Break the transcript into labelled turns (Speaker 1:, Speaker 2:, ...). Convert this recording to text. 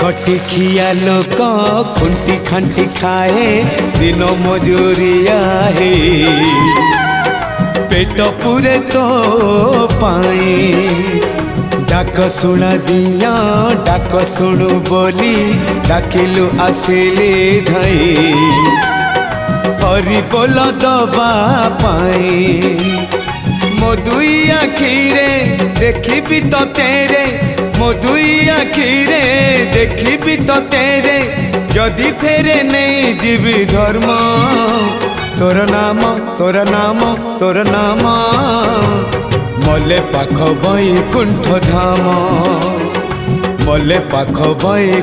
Speaker 1: खटी खिया लोक खुंटी खांटी खाए दिन मजूरिया है पेट पूरे तो पाए डाक शुणा दिया डाक शुणु बोली डाकिलु आसिले धई हरि बोल दबा पाए मो दुई आखिरे देखी तो तेरे मो दुई आखिरे देखी तो तेरे जदि फेरे नहीं जीवी धर्म तोर नाम तोर नाम तोर नाम मले पाख बैकुंठ धाम मले पाख